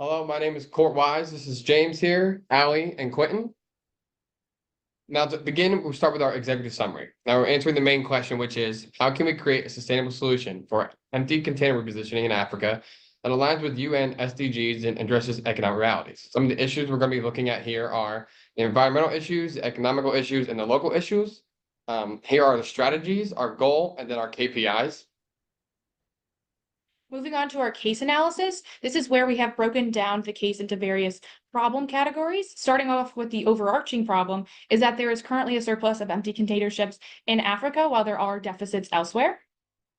Hello, my name is Court Wise. This is James here, Allie, and Quentin. Now, to begin, we'll start with our executive summary. Now, we're answering the main question, which is how can we create a sustainable solution for empty container repositioning in Africa that aligns with UN SDGs and addresses economic realities? Some of the issues we're going to be looking at here are the environmental issues, the economical issues, and the local issues. Here are the strategies, our goal, and then our KPIs. Moving on to our case analysis, this is where we have broken down the case into various problem categories. Starting off with the overarching problem is that there is currently a surplus of empty container ships in Africa while there are deficits elsewhere.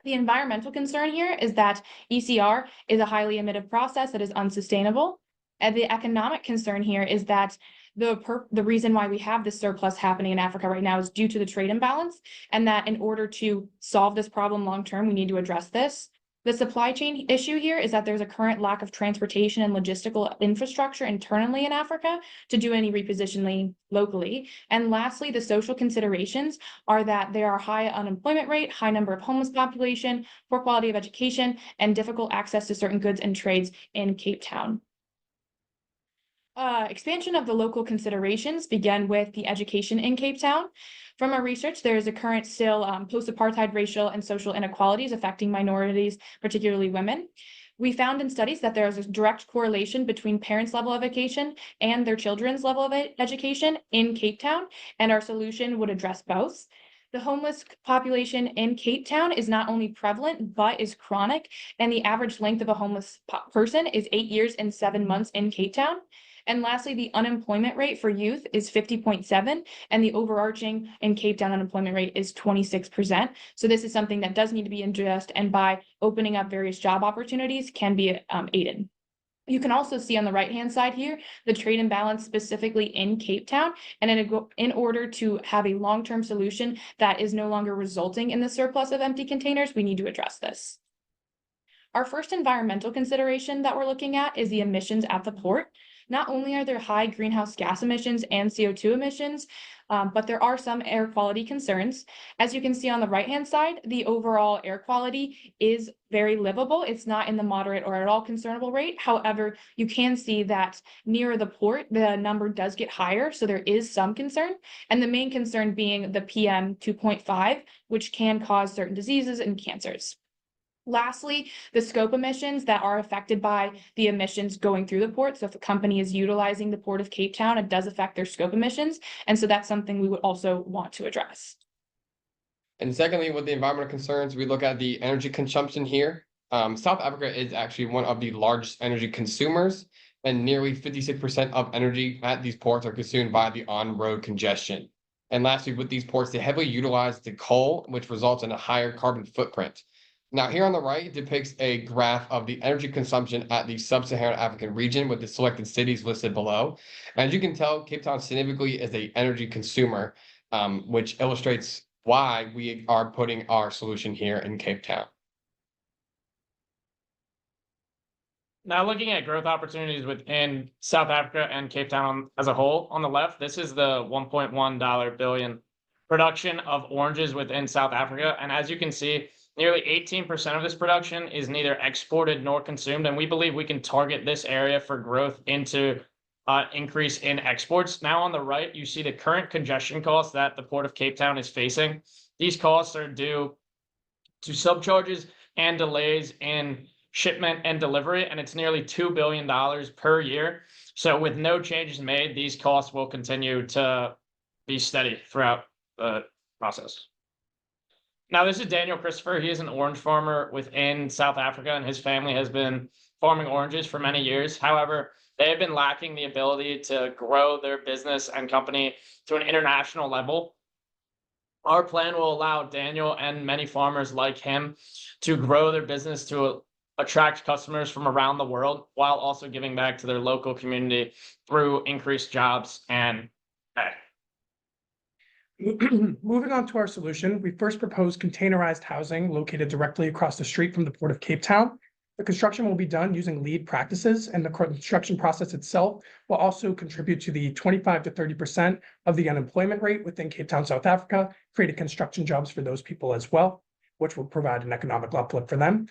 The environmental concern here is that ECR is a highly emitted process that is unsustainable. And the economic concern here is that the reason why we have this surplus happening in Africa right now is due to the trade imbalance, and that in order to solve this problem long term, we need to address this. The supply chain issue here is that there's a current lack of transportation and logistical infrastructure internally in Africa to do any repositioning locally. And lastly, the social considerations are that there are high unemployment rate, high number of homeless population, poor quality of education, and difficult access to certain goods and trades in Cape Town. Expansion of the local considerations began with the education in Cape Town. From our research, there is a current still post-apartheid racial and social inequalities affecting minorities, particularly women. We found in studies that there is a direct correlation between parents' level of education and their children's level of education in Cape Town, and our solution would address both. The homeless population in Cape Town is not only prevalent, but is chronic, and the average length of a homeless person is 8 years and 7 months in Cape Town. And lastly, the unemployment rate for youth is 50.7, and the overarching in Cape Town unemployment rate is 26%. So this is something that does need to be addressed, and by opening up various job opportunities can be aided. You can also see on the right-hand side here, the trade imbalance specifically in Cape Town. And in order to have a long-term solution that is no longer resulting in the surplus of empty containers, we need to address this. Our first environmental consideration that we're looking at is the emissions at the port. Not only are there high greenhouse gas emissions and CO2 emissions, but there are some air quality concerns. As you can see on the right-hand side, the overall air quality is very livable. It's not in the moderate or at all concernable rate. However, you can see that near the port, the number does get higher, so there is some concern. And the main concern being the PM 2.5, which can cause certain diseases and cancers. Lastly, the scope emissions that are affected by the emissions going through the port. So if a company is utilizing the Port of Cape Town, it does affect their scope emissions. And so that's something we would also want to address. And secondly, with the environmental concerns, we look at the energy consumption here. South Africa is actually one of the largest energy consumers, and nearly 56% of energy at these ports are consumed by the on-road congestion. And lastly, with these ports, they heavily utilize the coal, which results in a higher carbon footprint. Now, here on the right, it depicts a graph of the energy consumption at the sub-Saharan African region with the selected cities listed below. And as you can tell, Cape Town significantly is an energy consumer, which illustrates why we are putting our solution here in Cape Town. Now, looking at growth opportunities within South Africa and Cape Town as a whole, on the left, this is the $1.1 billion production of oranges within South Africa. And as you can see, nearly 18% of this production is neither exported nor consumed, and we believe we can target this area for growth into increase in exports. Now on the right, you see the current congestion costs that the Port of Cape Town is facing. These costs are due to subcharges and delays in shipment and delivery, and it's nearly $2 billion per year. So with no changes made, these costs will continue to be steady throughout the process. Now, this is Daniel Christopher. He is an orange farmer within South Africa, and his family has been farming oranges for many years. However, they have been lacking the ability to grow their business and company to an international level. Our plan will allow Daniel and many farmers like him to grow their business to attract customers from around the world while also giving back to their local community through increased jobs and pay. Moving on to our solution, we first proposed containerized housing located directly across the street from the Port of Cape Town. The construction will be done using LEED practices, and the construction process itself will also contribute to the 25 to 30% of the unemployment rate within Cape Town, South Africa, creating construction jobs for those people as well, which will provide an economic uplift for them.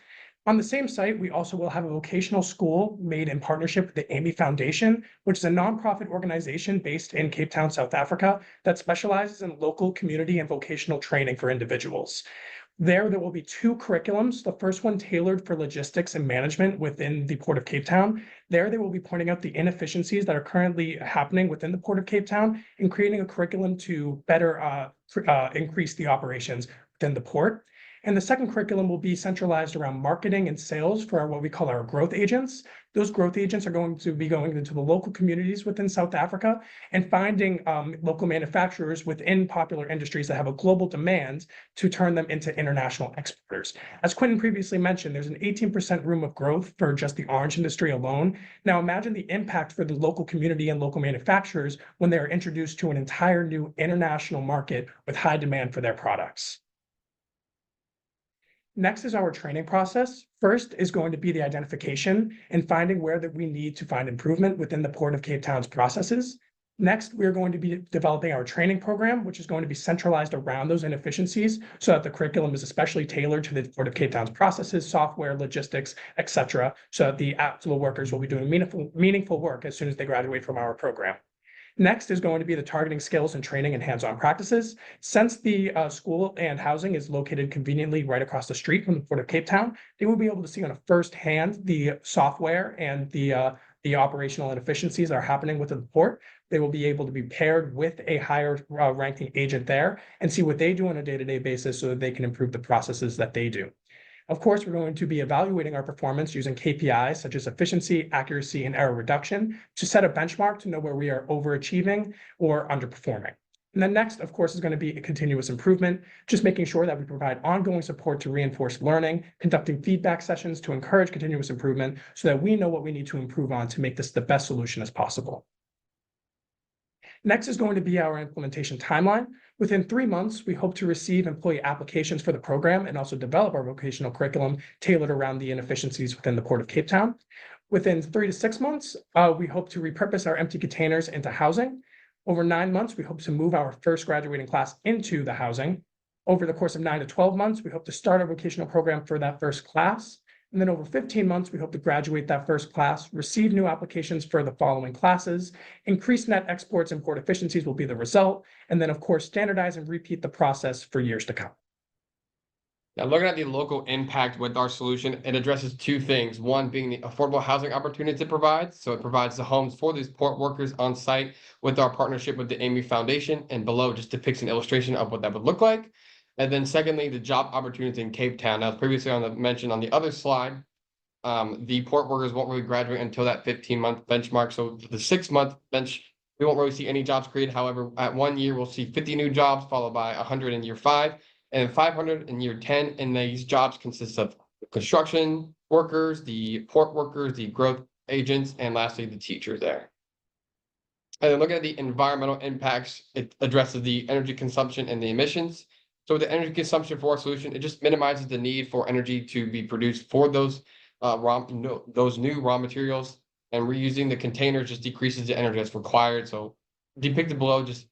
On the same site, we also will have a vocational school made in partnership with the Amy Foundation, which is a nonprofit organization based in Cape Town, South Africa, that specializes in local community and vocational training for individuals. There will be two curriculums. The first one tailored for logistics and management within the Port of Cape Town. There, they will be pointing out the inefficiencies that are currently happening within the Port of Cape Town and creating a curriculum to better increase the operations within the port. And the second curriculum will be centralized around marketing and sales for what we call our growth agents. Those growth agents are going to be going into the local communities within South Africa and finding local manufacturers within popular industries that have a global demand to turn them into international exporters. As Quentin previously mentioned, there's an 18% room of growth for just the orange industry alone. Now imagine the impact for the local community and local manufacturers when they are introduced to an entire new international market with high demand for their products. Next is our training process. First is going to be the identification and finding where that we need to find improvement within the Port of Cape Town's processes. Next, we are going to be developing our training program, which is going to be centralized around those inefficiencies so that the curriculum is especially tailored to the Port of Cape Town's processes, software, logistics, etc., so that the actual workers will be doing meaningful work as soon as they graduate from our program. Next is going to be the targeting skills and training and hands-on practices. Since the school and housing is located conveniently right across the street from the Port of Cape Town, they will be able to see on a first-hand the software and the operational inefficiencies that are happening within the port. They will be able to be paired with a higher ranking agent there and see what they do on a day-to-day basis so that they can improve the processes that they do. Of course, we're going to be evaluating our performance using KPIs such as efficiency, accuracy, and error reduction to set a benchmark to know where we are overachieving or underperforming. And then next, of course, is going to be a continuous improvement, just making sure that we provide ongoing support to reinforce learning, conducting feedback sessions to encourage continuous improvement so that we know what we need to improve on to make this the best solution as possible. Next is going to be our implementation timeline. Within 3 months, we hope to receive employee applications for the program and also develop our vocational curriculum tailored around the inefficiencies within the Port of Cape Town. Within 3 to 6 months, we hope to repurpose our empty containers into housing. Over 9 months, we hope to move our first graduating class into the housing. Over the course of 9 to 12 months, we hope to start our vocational program for that first class. And then over 15 months, we hope to graduate that first class, receive new applications for the following classes, increase net exports and port efficiencies will be the result, and then of course, standardize and repeat the process for years to come. Now, looking at the local impact with our solution, it addresses two things. One being the affordable housing opportunities it provides. So it provides the homes for these port workers on site with our partnership with the Amy Foundation, and below just depicts an illustration of what that would look like. And then secondly, the job opportunities in Cape Town. As previously mentioned on the other slide, the port workers won't really graduate until that 15-month benchmark. So the 6-month bench, we won't really see any jobs created. However, at 1 year, we'll see 50 new jobs, followed by 100 in year 5, and then 500 in year 10. And these jobs consist of construction workers, the port workers, the growth agents, and lastly, the teachers there. And then looking at the environmental impacts, it addresses the energy consumption and the emissions. So the energy consumption for our solution, it just minimizes the need for energy to be produced for those new raw materials, and reusing the containers just decreases the energy that's required. So depicted below just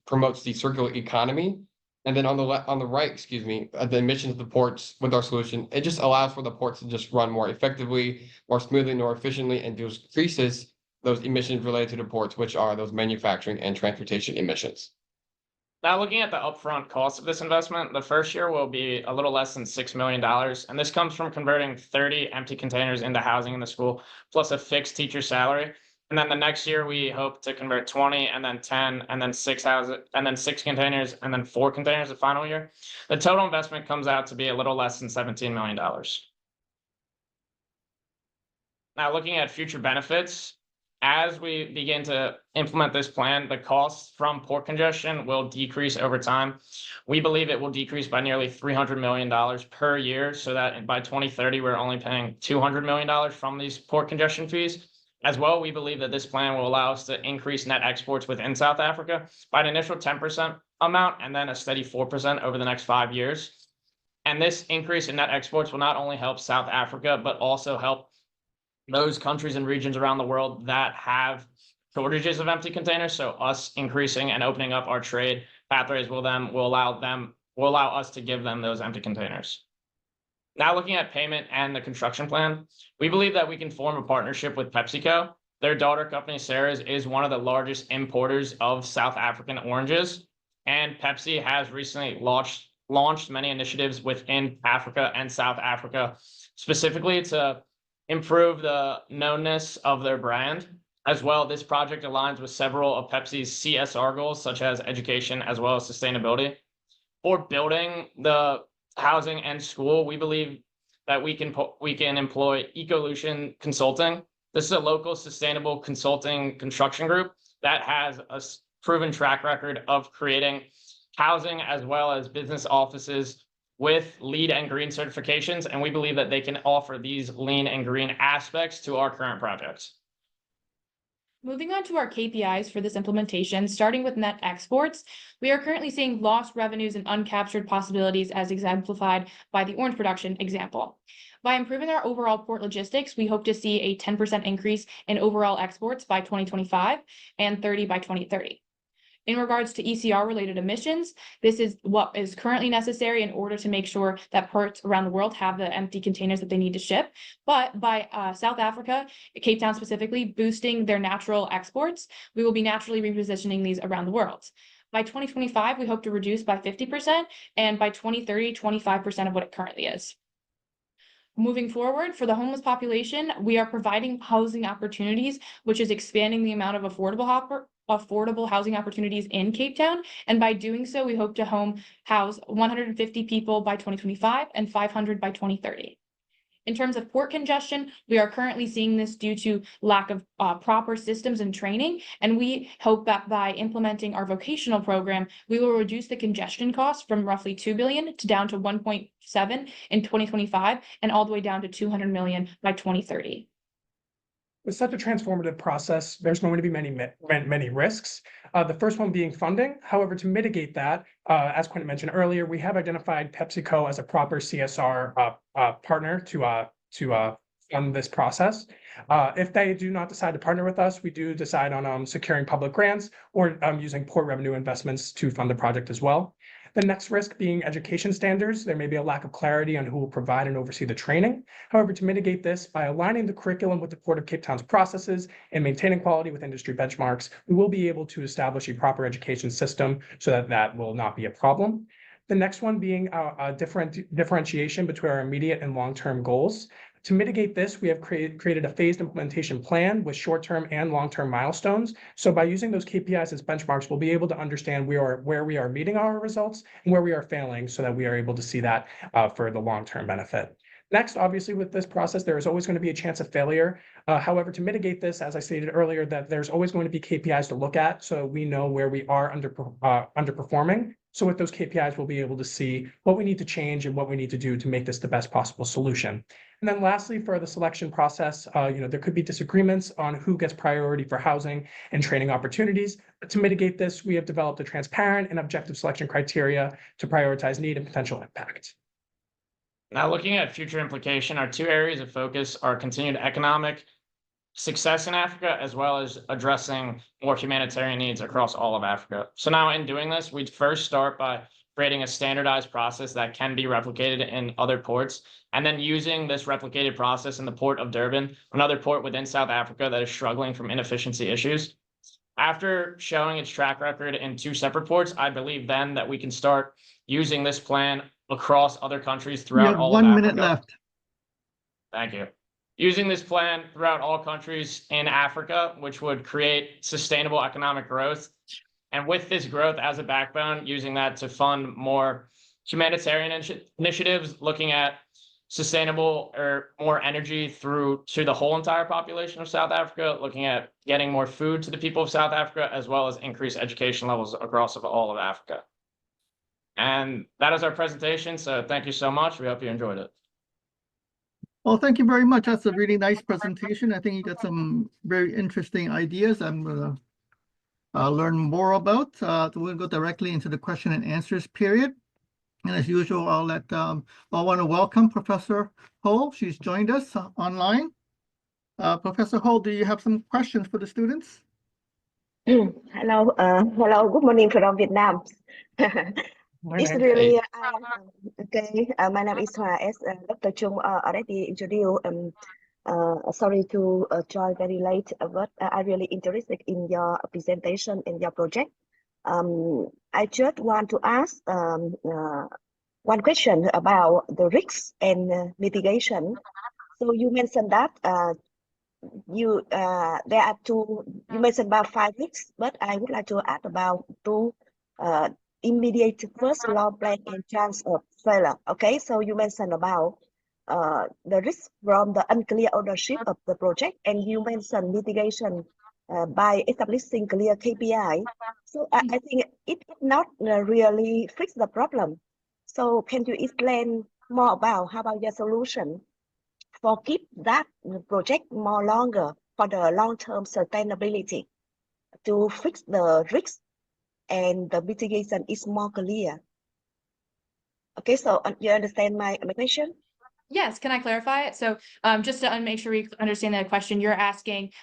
promotes the circular economy. And then on the right, the emissions of the ports with our solution, it just allows for the ports to just run more effectively, more smoothly, more efficiently, and decreases those emissions related to the ports, which are those manufacturing and transportation emissions. Now, looking at the upfront cost of this investment, the first year will be a little less than $6 million. And this comes from converting 30 empty containers into housing in the school, plus a fixed teacher salary. And then the next year, we hope to convert 20, and then 10, and then 6 houses, and then 6 containers, and then 4 containers the final year. The total investment comes out to be a little less than $17 million. Now, looking at future benefits, as we begin to implement this plan, the costs from port congestion will decrease over time. We believe it will decrease by nearly $300 million per year, so that by 2030, we're only paying $200 million from these port congestion fees. As well, we believe that this plan will allow us to increase net exports within South Africa by an initial 10% amount and then a steady 4% over the next 5 years. And this increase in net exports will not only help South Africa, but also help those countries and regions around the world that have shortages of empty containers. So us increasing and opening up our trade pathways will allow us to give them those empty containers. Now looking at payment and the construction plan, we believe that we can form a partnership with PepsiCo. Their daughter company, Ceres, is one of the largest importers of South African oranges, and Pepsi has recently launched many initiatives within Africa and South Africa, specifically to improve the knownness of their brand. As well, this project aligns with several of Pepsi's CSR goals, such as education as well as sustainability. For building the housing and school, we believe that we can employ Ecolution Consulting. This is a local sustainable consulting construction group that has a proven track record of creating housing as well as business offices with LEED and green certifications, and we believe that they can offer these lean and green aspects to our current projects. Moving on to our KPIs for this implementation, starting with net exports, we are currently seeing lost revenues and uncaptured possibilities as exemplified by the orange production example. By improving our overall port logistics, we hope to see a 10% increase in overall exports by 2025 and 30 by 2030. In regards to ECR-related emissions, this is what is currently necessary in order to make sure that ports around the world have the empty containers that they need to ship. But by South Africa, Cape Town specifically, boosting their natural exports, we will be naturally repositioning these around the world. By 2025, we hope to reduce by 50%, and by 2030, 25% of what it currently is. Moving forward, for the homeless population, we are providing housing opportunities, which is expanding the amount of affordable housing opportunities in Cape Town. And by doing so, we hope to house 150 people by 2025 and 500 by 2030. In terms of port congestion, we are currently seeing this due to lack of proper systems and training. And we hope that by implementing our vocational program, we will reduce the congestion costs from roughly 2 billion to down to 1.7 in 2025 and all the way down to 200 million by 2030. With such a transformative process, there's going to be many risks. The first one being funding. However, to mitigate that, as Quentin mentioned earlier, we have identified PepsiCo as a proper CSR partner to fund this process. If they do not decide to partner with us, we do decide on securing public grants or using port revenue investments to fund the project as well. The next risk being education standards. There may be a lack of clarity on who will provide and oversee the training. However, to mitigate this, by aligning the curriculum with the Port of Cape Town's processes and maintaining quality with industry benchmarks, we will be able to establish a proper education system so that that will not be a problem. The next one being a differentiation between our immediate and long-term goals. To mitigate this, we have created a phased implementation plan with short-term and long-term milestones. So by using those KPIs as benchmarks, we'll be able to understand where we are meeting our results and where we are failing so that we are able to see that for the long-term benefit. Next, obviously, with this process, there is always going to be a chance of failure. However, to mitigate this, as I stated earlier, that there's always going to be KPIs to look at so we know where we are underperforming. So with those KPIs, we'll be able to see what we need to change and what we need to do to make this the best possible solution. And then lastly, for the selection process, there could be disagreements on who gets priority for housing and training opportunities. But to mitigate this, we have developed a transparent and objective selection criteria to prioritize need and potential impact. Now, looking at future implication, our two areas of focus are continued economic success in Africa, as well as addressing more humanitarian needs across all of Africa. So now in doing this, we'd first start by creating a standardized process that can be replicated in other ports, and then using this replicated process in the port of Durban, another port within South Africa that is struggling from inefficiency issues. After showing its track record in 2 separate ports, I believe then that we can start using this plan across other countries throughout all of Africa. 1 minute left. Thank you. Using this plan throughout all countries in Africa, which would create sustainable economic growth. And with this growth as a backbone, using that to fund more humanitarian initiatives, looking at sustainable or more energy to the whole entire population of South Africa, looking at getting more food to the people of South Africa, as well as increase education levels across all of Africa. And that is our presentation. So thank you so much. We hope you enjoyed it. Well, thank you very much. That's a really nice presentation. I think you got some very interesting ideas I'm going to learn more about. So we'll go directly into the question and answers period. And as usual, I want to welcome Professor Ho. She's joined us online. Professor Ho, do you have some questions for the students? Hello, good morning from Vietnam. It's Learning. really okay. My name is Hoa, as Dr. Chung already introduced. Sorry to join very late, but I really interested in your presentation and your project. I just want to ask one question about the risks and mitigation. So you mentioned that there are two. You mentioned about 5 risks, but I would like to add about two. Immediate first long plan and chance of failure. Okay, so you mentioned about the risk from the unclear ownership of the project, and you mentioned mitigation by establishing clear KPI. So I think it not really fix the problem. So can you explain more about how about your solution for keep that project more longer for the long-term sustainability to fix the risk and the mitigation is more clear? Okay, so you understand my question? Yes, can I clarify it? So just to make sure we understand that question, you're asking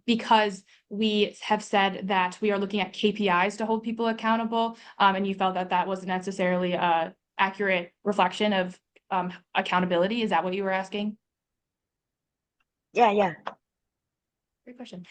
because we have said that we are looking at KPIs to hold people accountable, and you felt that that wasn't necessarily a accurate reflection of accountability. Is that what you were asking? Yeah. Great question.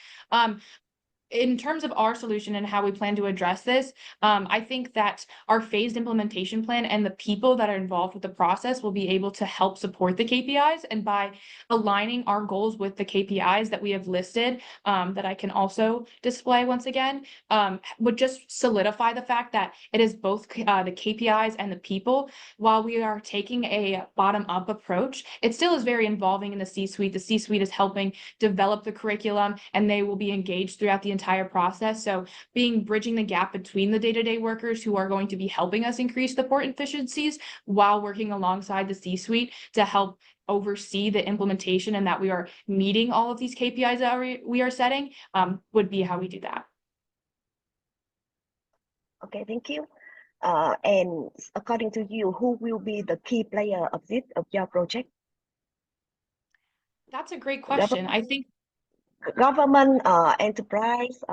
In terms of our solution and how we plan to address this, I think that our phased implementation plan and the people that are involved with the process will be able to help support the KPIs. And by aligning our goals with the KPIs that we have listed, that I can also display once again, would just solidify the fact that it is both the KPIs and the people. While we are taking a bottom-up approach, it still is very involving in the C-suite. The C-suite is helping develop the curriculum, and they will be engaged throughout the entire process. So bridging the gap between the day-to-day workers who are going to be helping us increase the port efficiencies while working alongside the C-suite to help oversee the implementation and that we are meeting all of these KPIs that we are setting, would be how we do that. Okay, thank you. And according to you, who will be the key player of your project? That's a great question. I think Government, enterprise,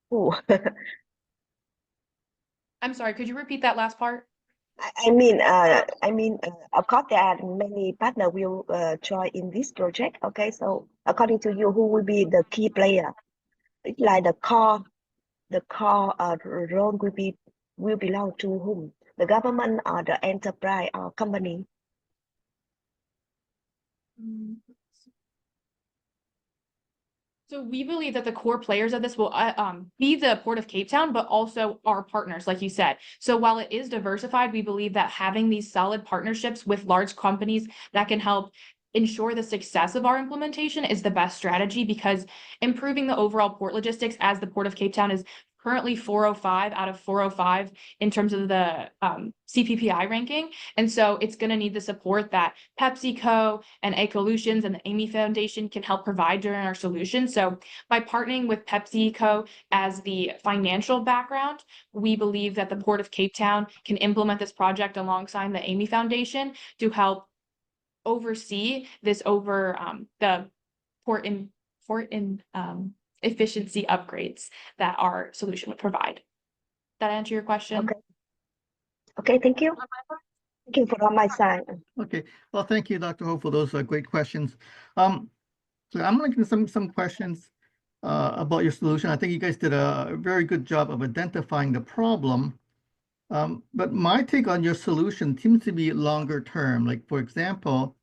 who? I'm sorry, could you repeat that last part? I mean, of course, there are many partners will join in this project. Okay, so according to you, who will be the key player? It's like the core role will belong to whom? The government or the enterprise or company? So we believe that the core players of this will be the Port of Cape Town, but also our partners, like you said. So while it is diversified, we believe that having these solid partnerships with large companies that can help ensure the success of our implementation is the best strategy, because improving the overall port logistics, as the Port of Cape Town is currently 405 out of 405 in terms of the CPPI ranking. And so it's going to need the support that PepsiCo and Ecolutions and the Amy Foundation can help provide during our solution. So by partnering with PepsiCo as the financial background, we believe that the Port of Cape Town can implement this project alongside the Amy Foundation to help oversee this over the port efficiency upgrades that our solution would provide. That answer your question? Okay, thank you. Thank you for on my side. Okay, well, thank you, Dr. Ho, for those great questions. So I'm going to give some questions about your solution. I think you guys did a very good job of identifying the problem. But my take on your solution seems to be longer term. Like, for example,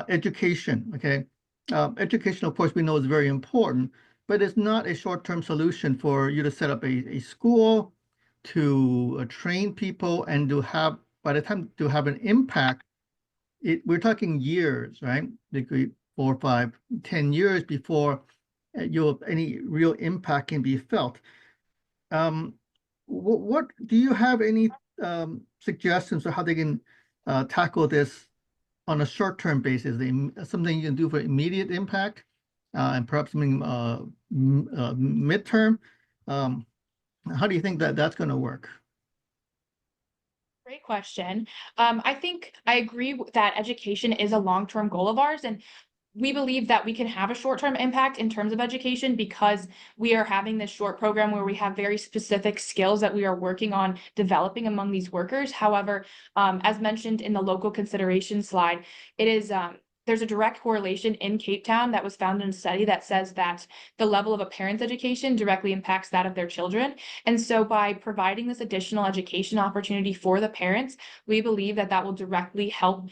education, okay? Education, of course, we know is very important, but it's not a short-term solution for you to set up a school, to train people, and to have, by the time to have an impact, we're talking years, right? Like 4, 5, 10 years before any real impact can be felt. What do you have any suggestions of how they can tackle this on a short-term basis? Something you can do for immediate impact, and perhaps something midterm. How do you think that that's going to work? Great question. I think I agree that education is a long-term goal of ours, and we believe that we can have a short-term impact in terms of education because we are having this short program where we have very specific skills that we are working on developing among these workers. However, as mentioned in the local consideration slide, it is, there's a direct correlation in Cape Town that was found in a study that says that the level of a parent's education directly impacts that of their children. And so by providing this additional education opportunity for the parents, we believe that that will directly help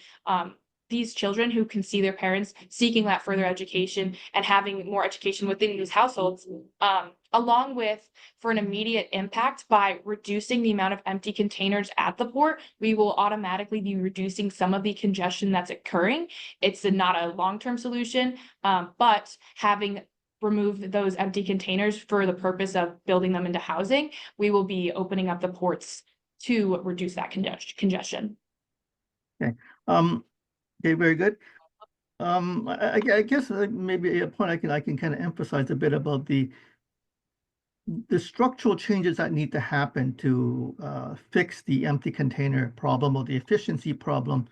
these children who can see their parents seeking that further education and having more education within these households, along with for an immediate impact by reducing the amount of empty containers at the port, we will automatically be reducing some of the congestion that's occurring. It's not a long-term solution, but having removed those empty containers for the purpose of building them into housing, we will be opening up the ports to reduce that congestion. Okay, very good. I guess maybe a point I can kind of emphasize a bit about the structural changes that need to happen to fix the empty container problem or the efficiency problem.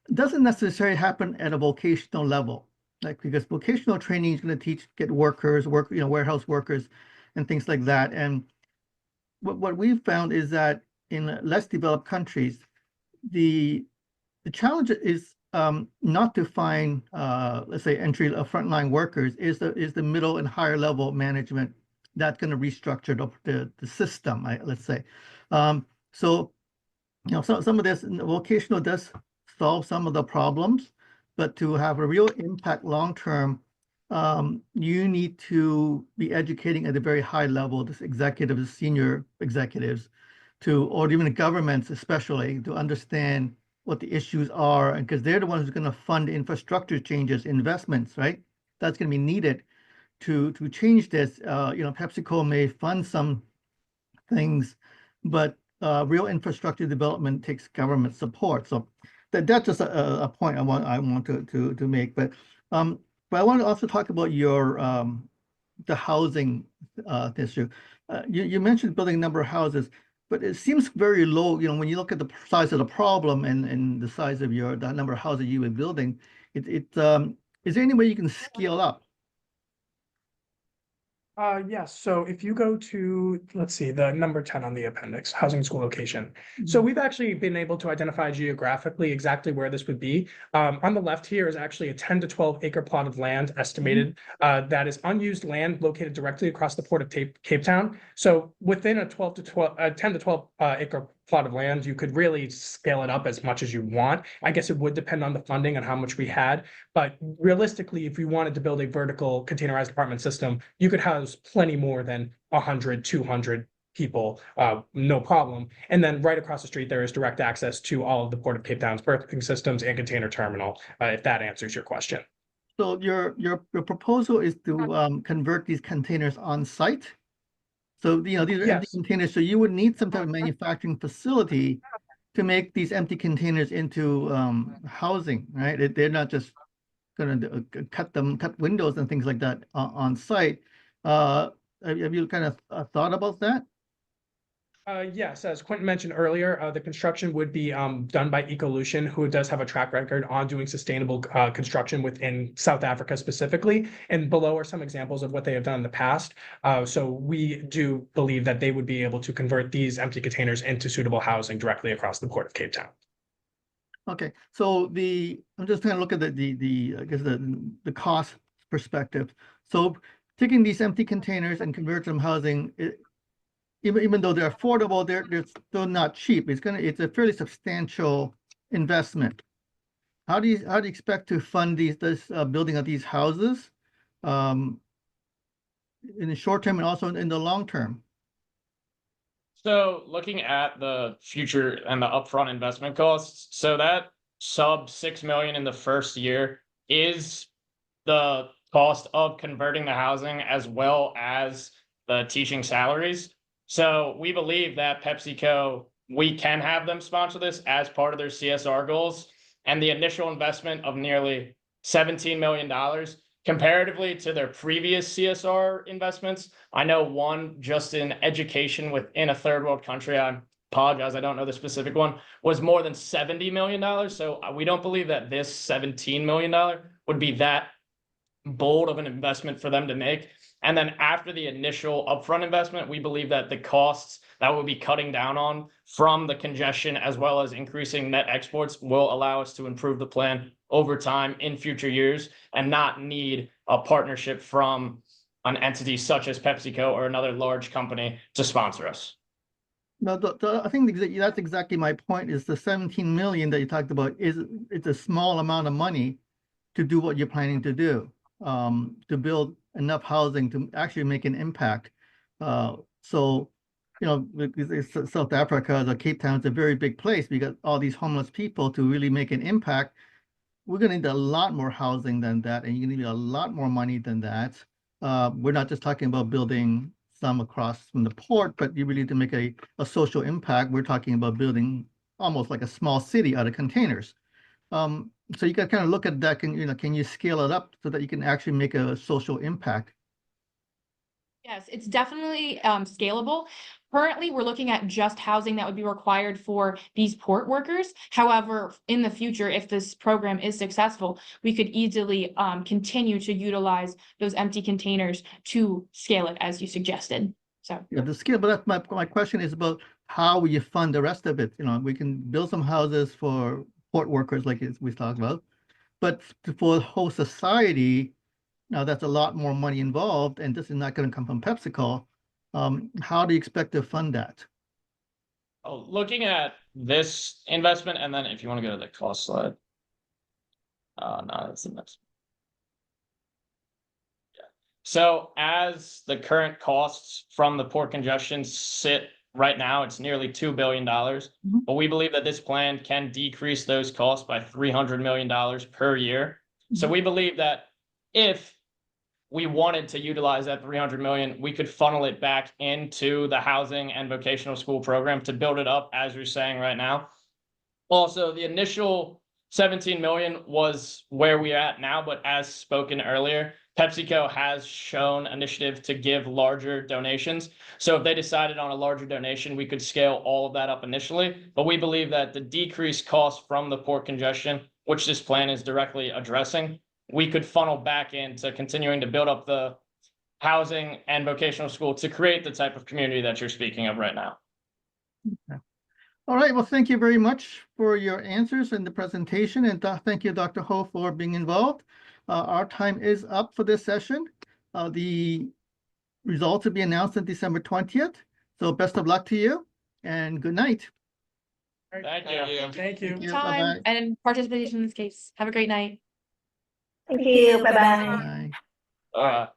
It doesn't necessarily happen at a vocational level, like because vocational training is going to get workers, warehouse workers, and things like that. And what we've found is that in less developed countries, the challenge is not to find, let's say, frontline workers, is the middle and higher level management that's going to restructure the system, let's say. So, some of this vocational does solve some of the problems, but to have a real impact long term, you need to be educating at a very high level, this executives, senior executives, or even the governments especially, to understand what the issues are, and because they're the ones who's going to fund infrastructure changes, investments, right? That's going to be needed to change this. PepsiCo may fund some things, but real infrastructure development takes government support. So that's just a point I want to make. But I want to also talk about your the housing issue. You mentioned building a number of houses, but it seems very low, when you look at the size of the problem and the size of the number of houses you were building, is there any way you can scale up? Yes. So if you go to, let's see, the number 10 on the appendix, housing school location. So we've actually been able to identify geographically exactly where this would be. On the left here is actually a 10 to 12 acre plot of land estimated that is unused land located directly across the port of Cape Town. So within a 10 to 12 acre plot of land, you could really scale it up as much as you want. I guess it would depend on the funding and how much we had. But realistically, if you wanted to build a vertical containerized apartment system, you could house plenty more than 100, 200 people, no problem. And then right across the street, there is direct access to all of the Port of Cape Town's berthing systems and container terminal, if that answers your question. So your proposal is to convert these containers on site? So, these are empty containers, so you would need some type of manufacturing facility to make these empty containers into housing, right? They're not just going to cut windows and things like that on site. Have you kind of thought about that? Yes, as Quentin mentioned earlier, the construction would be done by Ecolution, who does have a track record on doing sustainable construction within South Africa specifically. And below are some examples of what they have done in the past. So we do believe that they would be able to convert these empty containers into suitable housing directly across the Port of Cape Town. Okay, so I'm just going to look at the cost perspective. So taking these empty containers and convert them housing, even though they're affordable, they're still not cheap. It's a fairly substantial investment. How do you expect to fund this building of these houses in the short term and also in the long term? So looking at the future and the upfront investment costs, so that sub 6 million in the first year is the cost of converting the housing as well as the teaching salaries. So we believe that PepsiCo, we can have them sponsor this as part of their CSR goals. And the initial investment of nearly $17 million comparatively to their previous CSR investments. I know one just in education within a third world country, I apologize, I don't know the specific one, was more than $70 million. So we don't believe that this $17 million would be that bold of an investment for them to make. And then after the initial upfront investment, we believe that the costs that we'll be cutting down on from the congestion as well as increasing net exports will allow us to improve the plan over time in future years and not need a partnership from an entity such as PepsiCo or another large company to sponsor us. No, I think that's exactly my point, is the 17 million that you talked about it's a small amount of money to do what you're planning to do, to build enough housing to actually make an impact. So, you know, South Africa, the Cape Town is a very big place. We got all these homeless people to really make an impact. We're gonna need a lot more housing than that, and you're gonna need a lot more money than that. We're not just talking about building some across from the port, but you really need to make a social impact. We're talking about building almost like a small city out of containers. So you got to kind of look at that. Can you scale it up so that you can actually make a social impact? Yes, it's definitely scalable. Currently, we're looking at just housing that would be required for these port workers. However, in the future, if this program is successful, we could easily continue to utilize those empty containers to scale it as you suggested. So Yeah, the scale, but that's my question is about how will you fund the rest of it? You know, we can build some houses for port workers like we talked about, but for the whole society, now that's a lot more money involved, and this is not going to come from PepsiCo. How do you expect to fund that? Oh, looking at this investment, and then if you want to go to the cost slide. No, that's the next. Yeah. So as the current costs from the port congestion sit right now, it's nearly $2 billion. But we believe that this plan can decrease those costs by $300 million per year. So we believe that if we wanted to utilize that 300 million, we could funnel it back into the housing and vocational school program to build it up, as you're saying right now. Also, the initial 17 million was where we're at now, but as spoken earlier, PepsiCo has shown initiative to give larger donations. So if they decided on a larger donation, we could scale all of that up initially. But we believe that the decreased cost from the port congestion, which this plan is directly addressing, we could funnel back into continuing to build up the housing and vocational school to create the type of community that you're speaking of right now. Okay. All right, well, thank you very much for your answers and the presentation, and thank you, Dr. Ho, for being involved. Our time is up for this session. The results will be announced on December 20th. So best of luck to you and good night. Thank you. Thank you. you. time Bye-bye. and participation in this case. Have a great night. Thank you. Bye bye. Bye. All right.